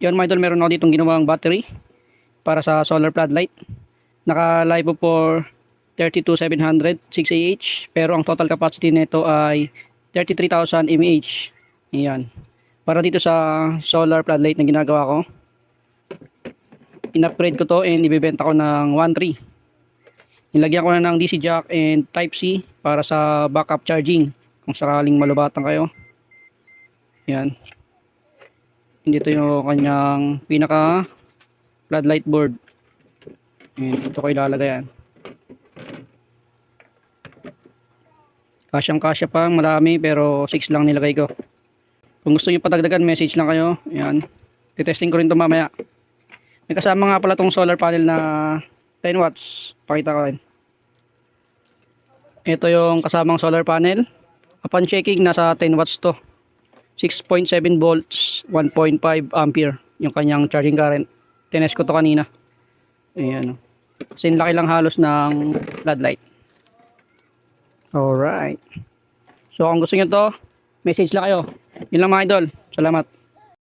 Yun mga idol, meron ako ditong ginawang battery para sa solar floodlight. Naka-live po for 32,700 6Ah, pero ang total capacity nito ay 33,000 mAh. Ayan. Para dito sa solar floodlight na ginagawa ko, in-upgrade ko to and ibebenta ko ng 1.3. Nilagyan ko na ng DC jack and type C para sa backup charging kung sakaling malubatan kayo. Ayan. Dito yung kanyang pinaka floodlight board. Ayan, dito ko ilalagay yan. Kasyang kasya pa, marami pero 6 lang nilagay ko. Kung gusto nyo padagdagan, message lang kayo. Ayan. Titesting ko rin ito mamaya. May kasama nga pala tong solar panel na 10 watts. Pakita ko rin. Ito yung kasamang solar panel. Upon checking, nasa 10 watts to. 6.7 volts, 1.5 ampere yung kanyang charging current. Tinest ko to kanina. Ayan. Kasi laki lang halos ng floodlight. Alright. So kung gusto nyo to, message lang kayo. Yun lang mga idol. Salamat.